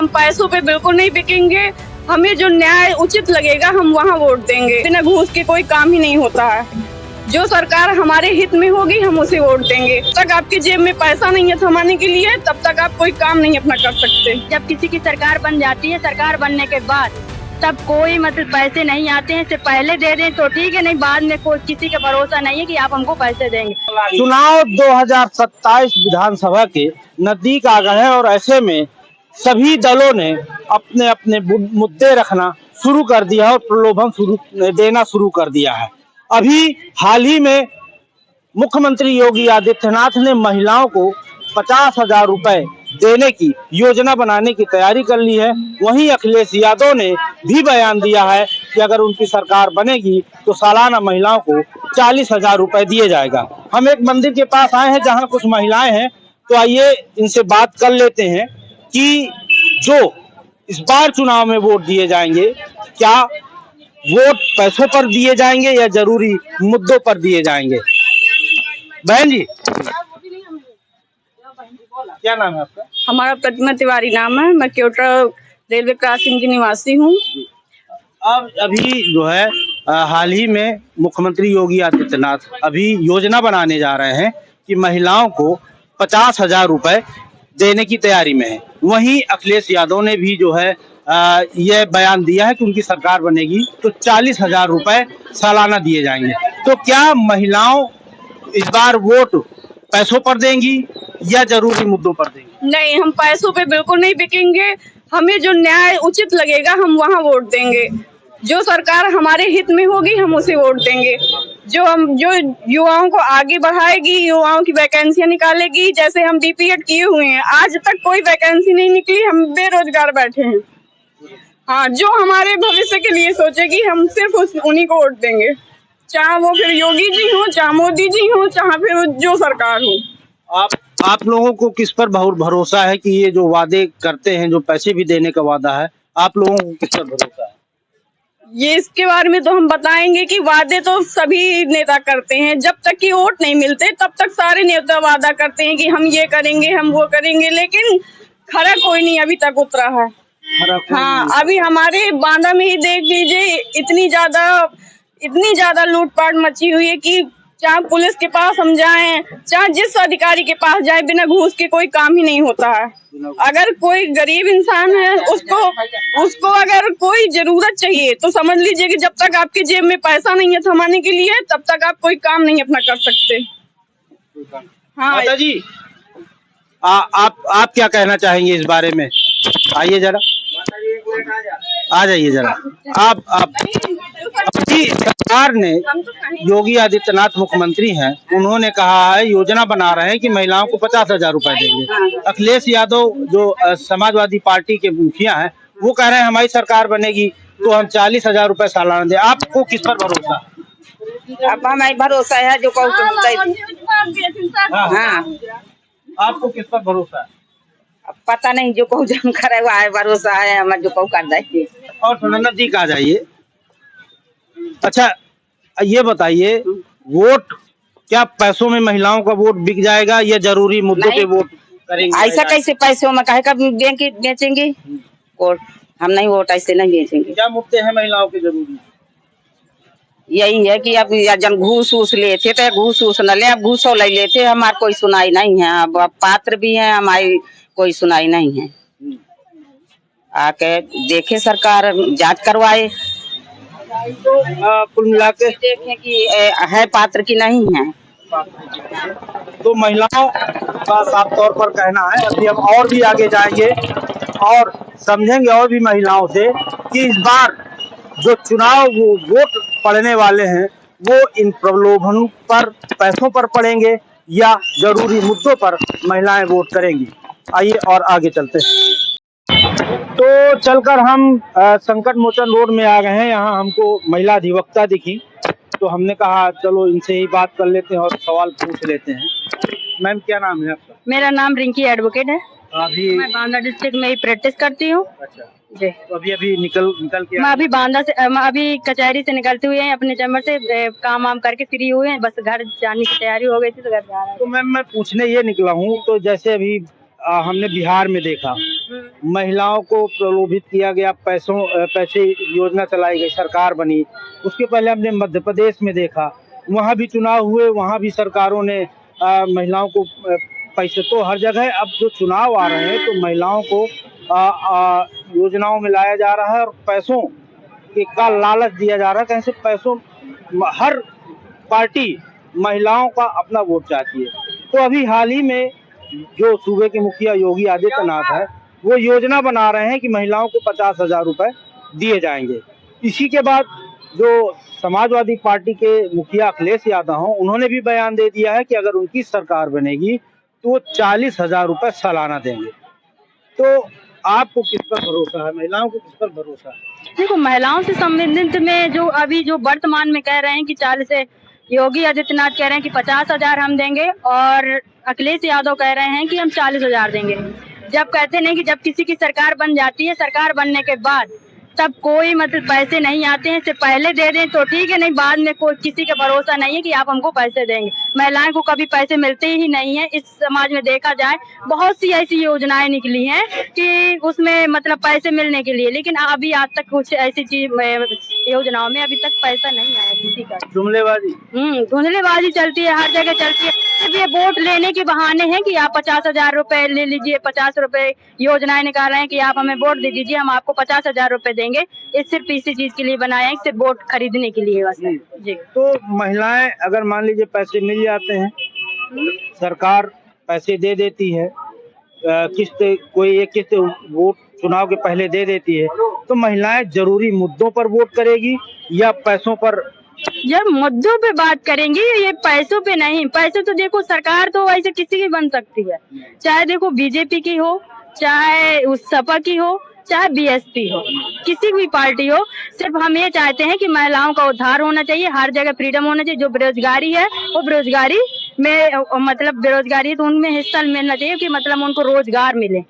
पैसों पे बिल्कुल नहीं बिकेंगे। हमें जो न्याय उचित लगेगा हम वहाँ वोट देंगे। बिना घूस के कोई काम ही नहीं होता है। जो सरकार हमारे हित में होगी हम उसे वोट देंगे। जब तक आपकी जेब में पैसा नहीं है थमाने के लिए तब तक आप कोई काम नहीं अपना कर सकते। जब किसी की सरकार बन जाती है, सरकार बनने के बाद तब कोई मतलब पैसे नहीं आते हैं। से पहले दे दें तो ठीक है, नहीं बाद में कोई किसी का भरोसा नहीं है कि आप हमको पैसे देंगे। चुनाव 2027 विधानसभा के नजदीक आ गए हैं और ऐसे में सभी दलों ने अपने अपने मुद्दे रखना शुरू कर दिया है और प्रलोभन देना शुरू कर दिया है। अभी हाल ही में मुख्यमंत्री योगी आदित्यनाथ ने महिलाओं को 50,000 रुपए देने की योजना बनाने की तैयारी कर ली है। वहीं अखिलेश यादव ने भी बयान दिया है कि अगर उनकी सरकार बनेगी तो सालाना महिलाओं को 40,000 रुपए दिए जाएगा। हम एक मंदिर के पास आए हैं जहां कुछ महिलाएं हैं, तो आइए इनसे बात कर लेते हैं कि जो इस बार चुनाव में वोट दिए जाएंगे, क्या वोट पैसों पर दिए जाएंगे या जरूरी मुद्दों पर दिए जाएंगे। बहन जी, क्या नाम है आपका? हमारा प्रतिमा तिवारी नाम है। मैं क्योटा रेलवे क्रॉसिंग की निवासी हूँ। अब अभी जो है हाल ही में मुख्यमंत्री योगी आदित्यनाथ अभी योजना बनाने जा रहे हैं कि महिलाओं को 50,000 रुपए देने की तैयारी में है। वहीं अखिलेश यादव ने भी जो है यह बयान दिया है कि उनकी सरकार बनेगी तो 40,000 रुपए सालाना दिए जाएंगे। तो क्या महिलाओं इस बार वोट पैसों पर देंगी या जरूरी मुद्दों पर देंगी? नहीं, हम पैसों पे बिल्कुल नहीं बिकेंगे। हमें जो न्याय उचित लगेगा हम वहाँ वोट देंगे। जो सरकार हमारे हित में होगी हम उसे वोट देंगे। जो युवाओं को आगे बढ़ाएगी, युवाओं की वैकेंसियां निकालेगी। जैसे हम बीपीएड किए हुए हैं, आज तक कोई वैकेंसी नहीं निकली, हम बेरोजगार बैठे हैं। हाँ, जो हमारे भविष्य के लिए सोचेगी हम सिर्फ उन्हीं को वोट देंगे, चाहे वो फिर योगी जी हो, चाहे मोदी जी हो, चाहे फिर जो सरकार हो। आप लोगों को किस पर भरोसा है कि ये जो वादे करते हैं, जो पैसे भी देने का वादा है, आप लोगों को किस पर भरोसा है? ये इसके बारे में तो हम बताएंगे कि वादे तो सभी नेता करते हैं। जब तक कि वोट नहीं मिलते तब तक सारे नेता वादा करते हैं कि हम ये करेंगे, हम वो करेंगे, लेकिन खरा कोई नहीं अभी तक उतरा है। हाँ, अभी हमारे बांदा में ही देख लीजिए, इतनी ज्यादा लूटपाट मची हुई है कि चाहे पुलिस के पास हम जाएं, चाहे जिस अधिकारी के पास जाएं, बिना घूस के कोई काम ही नहीं होता है। अगर कोई गरीब इंसान है उसको अगर कोई जरूरत चाहिए तो समझ लीजिए कि जब तक आपकी जेब में पैसा नहीं है थमाने के लिए तब तक आप कोई काम नहीं अपना कर सकते। हाँ माता जी, आप क्या कहना चाहेंगे इस बारे में? आइए जरा, आ जाइए जरा। आप अभी सरकार ने, योगी आदित्यनाथ मुख्यमंत्री हैं, उन्होंने कहा है, योजना बना रहे हैं कि महिलाओं को 50,000 रुपए देंगे। अखिलेश यादव जो समाजवादी पार्टी के मुखिया हैं, वो कह रहे हैं हमारी सरकार बनेगी तो हम 40,000 रुपए सालाना दें। आपको किस पर भरोसा? अब हमारी भरोसा है जो हाँ, आपको किस पर भरोसा है? पता नहीं जो कहूँ जम करे है, भरोसा है हमारे जो कहूँ कर देंगे। और थोड़ा नजदीक आ जाइए। अच्छा, ये बताइए, वोट क्या पैसों में महिलाओं का वोट बिक जाएगा या जरूरी मुद्दों पे वोट करेंगे? ऐसा कैसे पैसों में कहे कब बेचेंगे वोट? हम नहीं वोट ऐसे नहीं बेचेंगे। क्या मुद्दे हैं महिलाओं के जरूरी? यही है कि अब जन घूस वूस लेते थे, घूस वूस न ले, अब घूसो ले लेते, हमारे कोई सुनाई नहीं है। अब पात्र भी है, हमारी कोई सुनाई नहीं है। आके देखे सरकार, जांच करवाए तो कुल मिला के देखें कि है पात्र की नहीं है। तो महिलाओं का साफ तौर पर कहना है, अभी हम और भी आगे जाएंगे और समझेंगे और भी महिलाओं से कि इस बार जो चुनाव वो वोट पड़ने वाले हैं वो इन प्रलोभनों पर, पैसों पर पड़ेंगे या जरूरी मुद्दों पर महिलाएं वोट करेंगी। आइए और आगे चलते हैं। तो चलकर हम संकट मोचन रोड में आ गए हैं। यहाँ हमको महिला अधिवक्ता दिखी तो हमने कहा चलो इनसे ही बात कर लेते हैं और सवाल पूछ लेते हैं। मैम, क्या नाम है आपका? मेरा नाम रिंकी एडवोकेट है। अभी मैं बांदा डिस्ट्रिक्ट में ही प्रैक्टिस करती हूँ। अच्छा जी, तो अभी निकल के मैं अभी बांदा से, मैं अभी कचहरी से निकलते हुए हैं, अपने चैम्बर से काम वाम करके फ्री हुए हैं, बस घर जाने की तैयारी हो गई थी तो घर जा रहे हैं। तो मैम, मैं पूछने ये निकला हूँ, तो जैसे अभी हमने बिहार में देखा, महिलाओं को प्रलोभित किया गया, पैसे योजना चलाई गई, सरकार बनी। उसके पहले हमने मध्य प्रदेश में देखा, वहाँ भी चुनाव हुए, वहाँ भी सरकारों ने महिलाओं को पैसे, तो हर जगह अब जो चुनाव आ रहे हैं तो महिलाओं को योजनाओं में लाया जा रहा है और पैसों का लालच दिया जा रहा है। कैसे पैसों, हर पार्टी महिलाओं का अपना वोट चाहती है। तो अभी हाल ही में जो सूबे के मुखिया योगी आदित्यनाथ है, वो योजना बना रहे हैं कि महिलाओं को 50,000 रुपए दिए जाएंगे। इसी के बाद जो समाजवादी पार्टी के मुखिया अखिलेश यादव हैं, उन्होंने भी बयान दे दिया है कि अगर उनकी सरकार बनेगी तो वो 40,000 रुपए सालाना देंगे। तो आपको किस पर भरोसा है, महिलाओं को किस पर भरोसा है? देखो, महिलाओं से संबंधित में जो अभी जो वर्तमान में कह रहे हैं कि 40, योगी आदित्यनाथ कह रहे हैं कि 50,000 हम देंगे और अखिलेश यादव कह रहे हैं कि हम 40,000 देंगे। जब कहते नहीं कि जब किसी की सरकार बन जाती है, सरकार बनने के बाद तब कोई मतलब पैसे नहीं आते हैं, सिर्फ पहले दे दें तो ठीक है, नहीं बाद में कोई किसी का भरोसा नहीं है कि आप हमको पैसे देंगे। महिलाएं को कभी पैसे मिलते ही नहीं है। इस समाज में देखा जाए बहुत सी ऐसी योजनाएं निकली हैं कि उसमें मतलब पैसे मिलने के लिए, लेकिन अभी आज तक कुछ ऐसी चीज योजनाओं में अभी तक पैसा नहीं आया किसी का। धुंधलेबाजी चलती है, हर जगह चलती है। सिर्फ ये वोट लेने के बहाने हैं कि आप 50,000 रुपए ले लीजिए, 50 रुपए योजनाएं निकाल रहे हैं कि आप हमें वोट दे दीजिए, हम आपको 50,000 रुपए देंगे। ये सिर्फ इसी चीज के लिए बनाया है, सिर्फ वोट खरीदने के लिए बस। जी। तो महिलाएं अगर मान लीजिए पैसे मिल जाते हैं, सरकार पैसे दे देती है, किस्त कोई एक किस्त वोट चुनाव के पहले दे देती है, तो महिलाएं जरूरी मुद्दों पर वोट करेगी या पैसों पर? जब मुद्दों पे बात करेंगी, ये पैसों पे नहीं। पैसे तो देखो सरकार तो ऐसे किसी की बन सकती है, चाहे देखो बीजेपी की हो, चाहे उस सपा की हो, चाहे बीएसपी हो, किसी भी पार्टी हो। सिर्फ हम ये चाहते हैं कि महिलाओं का उद्धार होना चाहिए, हर जगह फ्रीडम होना चाहिए। जो बेरोजगारी है वो बेरोजगारी में मतलब बेरोजगारी है तो उनमें हिस्सा मिलना चाहिए कि मतलब उनको रोजगार मिले।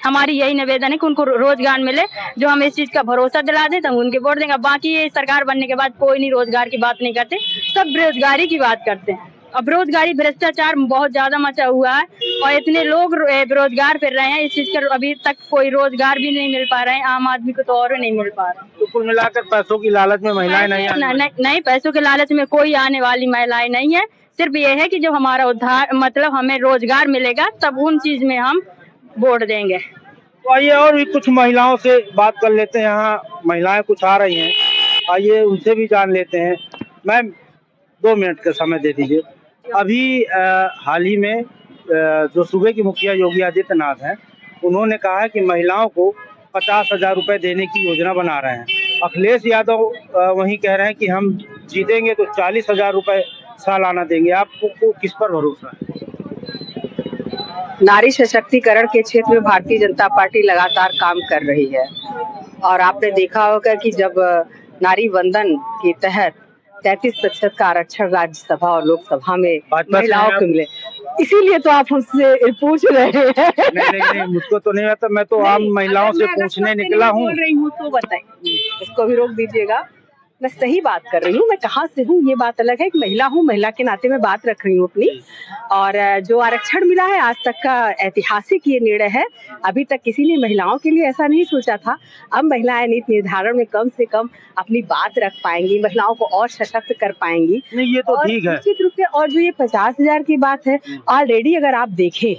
हमारी यही निवेदन है कि उनको रोजगार मिले। जो हम इस चीज का भरोसा दिला दें तो हम उनके वोट देंगे। बाकी ये सरकार बनने के बाद कोई नहीं रोजगार की बात नहीं करते, सब बेरोजगारी की बात करते हैं। अब बेरोजगारी, भ्रष्टाचार बहुत ज्यादा मचा हुआ है और इतने लोग बेरोजगार फिर रहे हैं, इस चीज का अभी तक कोई रोजगार भी नहीं मिल पा रहे हैं आम आदमी को, तो और नहीं मिल पा रहा। तो कुल मिलाकर पैसों की लालच में महिलाएं नहीं, पैसों के लालच में कोई आने वाली महिलाएं नहीं है। सिर्फ ये है कि जो हमारा उद्धार मतलब हमें रोजगार मिलेगा तब उन चीज में हम वोट देंगे। तो आइए और भी कुछ महिलाओं से बात कर लेते हैं। यहाँ महिलाएं कुछ आ रही हैं, आइए उनसे भी जान लेते हैं। मैम 2 मिनट का समय दे दीजिए। अभी हाल ही में जो सूबे के मुखिया योगी आदित्यनाथ हैं, उन्होंने कहा है कि महिलाओं को 50,000 रुपए देने की योजना बना रहे हैं। अखिलेश यादव वहीं कह रहे हैं कि हम जीतेंगे तो 40,000 रुपए सालाना देंगे। आपको किस पर भरोसा है? नारी सशक्तिकरण के क्षेत्र में भारतीय जनता पार्टी लगातार काम कर रही है और आपने देखा होगा कि जब नारी वंदन के तहत 33% का आरक्षण राज्यसभा और लोकसभा में महिलाओं को मिले, इसीलिए तो आप हमसे पूछ रहे हैं। नहीं, मुझको तो नहीं आता, मैं तो आम महिलाओं से पूछने निकला हूँ। बोल रही हूँ तो बताइए, इसको भी रोक दीजिएगा। मैं सही बात कर रही हूँ, मैं कहाँ से हूँ ये बात अलग है। एक महिला हूँ, महिला के नाते मैं बात रख रही हूँ अपनी। और जो आरक्षण मिला है आज तक का ऐतिहासिक ये निर्णय है। अभी तक किसी ने महिलाओं के लिए ऐसा नहीं सोचा था। अब महिलाएं नीति निर्धारण में कम से कम अपनी बात रख पाएंगी, महिलाओं को और सशक्त कर पाएंगी। नहीं, ये तो ठीक है निश्चित रूप से। और जो ये 50,000 की बात है, ऑलरेडी अगर आप देखें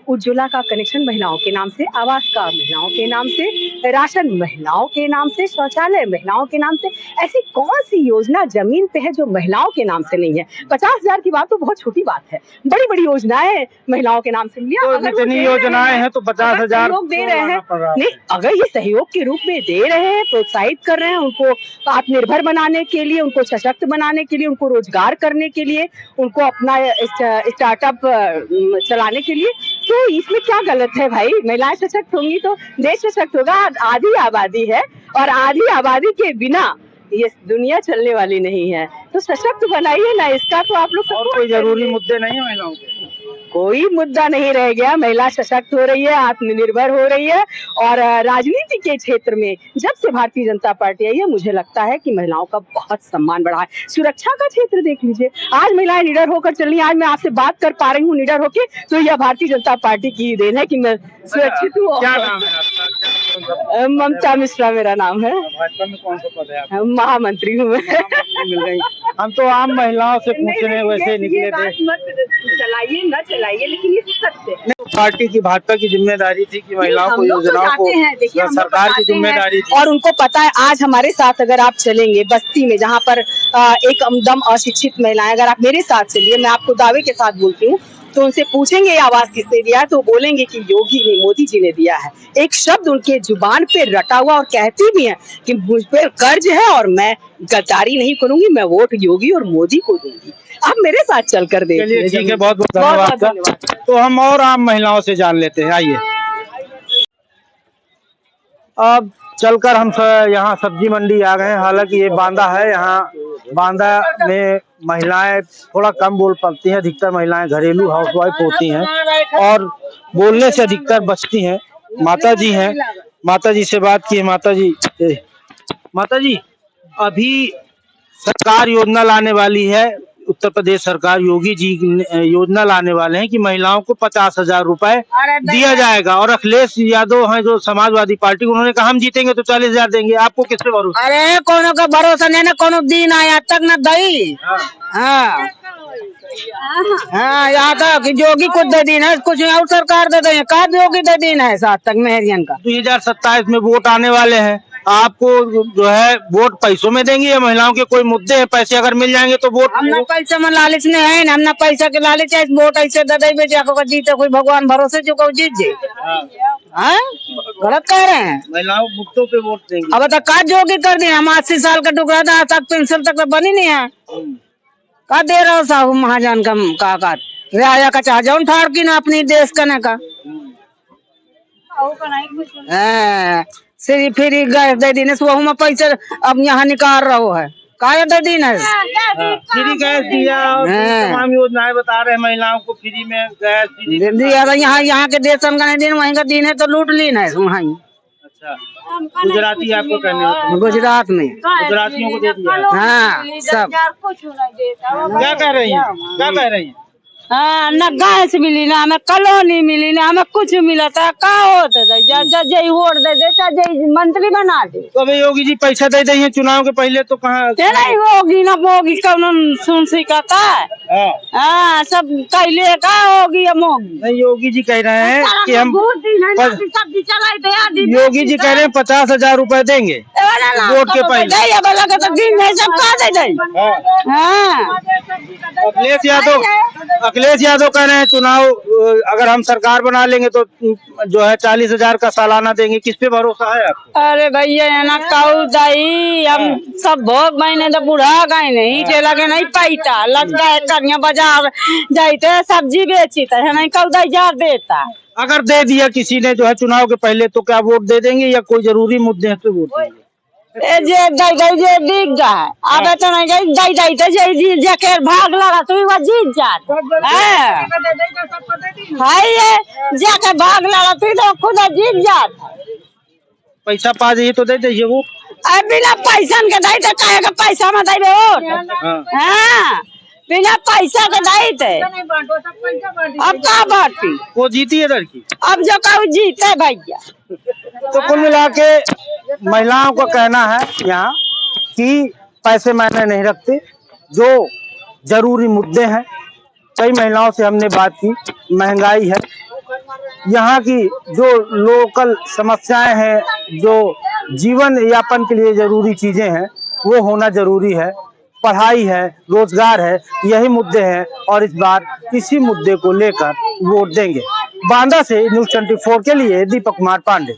उज्ज्वला का कनेक्शन महिलाओं के नाम से, आवास का महिलाओं के नाम से, राशन महिलाओं के नाम से, शौचालय महिलाओं के नाम से। ऐसी कौन सी योजना जमीन पे है जो महिलाओं के नाम से नहीं है? 50,000 की बात तो बहुत छोटी बात है, बड़ी बड़ी योजनाएं महिलाओं के नाम से मिली। तो जितनी योजनाएं हैं तो 50,000 लोग दे रहे हैं। नहीं, अगर ये सहयोग के रूप में दे रहे हैं, प्रोत्साहित कर रहे हैं उनको आत्मनिर्भर बनाने के लिए, उनको सशक्त बनाने के लिए, उनको रोजगार करने के लिए, उनको अपना स्टार्टअप चलाने के लिए, तो इसमें क्या गलत है भाई? महिलाएं सशक्त होंगी तो देश सशक्त होगा। आधी आबादी है और आधी आबादी के बिना ये दुनिया चलने वाली नहीं है। तो सशक्त बनाइए ना इसका। तो आप लोग और कोई जरूरी मुद्दे नहीं है महिलाओं के? कोई मुद्दा नहीं रह गया। महिला सशक्त हो रही है, आत्मनिर्भर हो रही है और राजनीति के क्षेत्र में जब से भारतीय जनता पार्टी आई है मुझे लगता है कि महिलाओं का बहुत सम्मान बढ़ा है। सुरक्षा का क्षेत्र देख लीजिए, आज महिलाएं निडर होकर चल रही हैं। आज मैं आपसे बात कर पा रही हूँ निडर होकर, तो यह भारतीय जनता पार्टी की देन है कि मैं सुरक्षित हूँ। क्या नाम है आपका? ममता मिश्रा मेरा नाम है। भाजपा में कौन सा पद है आपका? महामंत्री हूँ मैं। मिल गई। हम तो आम महिलाओं से पूछने वैसे निकले थे। चलाइए न चलाइए, लेकिन ये सत्य है। पार्टी की भाजपा की जिम्मेदारी थी कि महिलाओं को योजनाओं को सरकार की जिम्मेदारी थी और उनको पता है। आज हमारे साथ अगर आप चलेंगे बस्ती में जहाँ पर एक दम अशिक्षित महिलाएं, अगर आप मेरे साथ चलिए, मैं आपको दावे के साथ बोलती हूँ, तो उनसे पूछेंगे ये आवाज किसने दिया है, तो बोलेंगे कि योगी ने, मोदी जी ने दिया है। एक शब्द उनके जुबान पे रटा हुआ और कहती भी है कि मुझ पे कर्ज है और मैं गद्दारी नहीं करूंगी, मैं वोट योगी और मोदी को दूंगी। आप मेरे साथ चलकर देखिए। ठीक है, बहुत बहुत धन्यवाद। तो हम और आम महिलाओं से जान लेते हैं, आइए। अब चलकर हम यहाँ सब्जी मंडी आ गए हैं। हालांकि ये बांदा है, यहाँ बांदा में महिलाएं थोड़ा कम बोल पाती हैं। अधिकतर महिलाएं घरेलू हाउसवाइफ होती हैं और बोलने से अधिकतर बचती हैं। माता जी हैं, माता जी से बात की है। माता जी अभी सरकार योजना लाने वाली है, उत्तर प्रदेश सरकार, योगी जी योजना लाने वाले हैं कि महिलाओं को 50,000 रुपए दिया जाएगा। और अखिलेश यादव हैं जो समाजवादी पार्टी, उन्होंने कहा हम जीतेंगे तो 40,000 देंगे। आपको किस पे भरोसा? अरे कोनो का भरोसा नहीं, ना कोनो दिन आया तक न दई। हाँ यहाँ तक कि योगी को दे दिन है, कुछ और सरकार दे दें, का योगी दे दिन है साथ तक मेहरियन का। 2027 में वोट आने वाले हैं, आपको जो है वोट पैसों में देंगे या महिलाओं के कोई मुद्दे हैं, पैसे अगर मिल जाएंगे तो वोट? हम ना पैसा में लालच नहीं है, हम ना पैसा के लालच है। वोट ऐसे दे दे जाको जीते, कोई भगवान भरोसे जो को जीत जाए। गलत कह रहे हैं। महिलाओं मुद्दों पे वोट देंगे। अब तक का जोगी कर दिए, हम 80 साल का टुकड़ा था, तक पेंशन तक तो बनी नहीं है। का दे रहा साहू महाजन का रियाया का चाह जाऊन ठाड़ की ना अपनी देश करने का। सिर्फ फ्री गैस दे दिन, वह में पैसे अब यहाँ निकाल रहा है, का दे दिन है। फ्री गैस दिया और तमाम योजनाएं बता रहे हैं महिलाओं को, फ्री में गैस दिया। यहाँ के देश का दिन, वहीं का दिन है तो लूट ली है वहाँ। अच्छा, गुजराती आपको कहने होते हैं? गुजरात में गुजरातियों को दे दिया। हाँ सब। क्या कह रही है, क्या कह रही है? हाँ, न गैस मिली, ना हमें कॉलोनी मिली, ना हमें कुछ मिला था। का होता था जय वोट दे देता, जय मंत्री बना दे। तो अभी योगी जी पैसा दे दी है चुनाव के पहले, तो कहाँ नहीं होगी ना होगी, कौन सुन सिखाता है। हाँ सब कैले का होगी हम होगी। नहीं, योगी जी कह रहे हैं कि हम सब्जी चलाई दे। योगी जी कह रहे हैं 50,000 रुपए देंगे वोट के पहले। अखिलेश यादव कह रहे हैं चुनाव अगर हम सरकार बना लेंगे तो जो है 40,000 का सालाना देंगे। किस पे भरोसा है आपको? अरे भैया ना काऊ दाई, हम सब भोग महीने तो बुढ़ा गए नहीं, चला के नहीं पैसा लग गए करिया बाजार जाते सब्जी बेची है नहीं काऊ दाई जा देता। अगर दे दिया किसी ने जो है चुनाव के पहले, तो क्या वोट दे देंगे या कोई जरूरी मुद्दे हैं तो वोट देंगे? जे दिख जाए अब तो नहीं गई तो जे भाग लगा तो वो जीत जात है, ये जाके भाग लगा तो खुद जीत जात। पैसा पा जाइए तो दे दीजिए वो। बिना पैसा के दाई तो कहे का पैसा में दाई वोट। हाँ बिना पैसा के दाई थे, अब का बाटी वो जीती है लड़की, अब जो कहूँ जीते भैया। तो कुल मिला के महिलाओं का कहना है यहाँ कि पैसे मायने नहीं रखते, जो जरूरी मुद्दे हैं। कई महिलाओं से हमने बात की, महंगाई है, यहाँ की जो लोकल समस्याएं हैं, जो जीवन यापन के लिए जरूरी चीजें हैं वो होना जरूरी है, पढ़ाई है, रोजगार है, यही मुद्दे हैं। और इस बार इसी मुद्दे को लेकर वोट देंगे। बांदा से न्यूज़ 24 के लिए दीपक कुमार पांडे।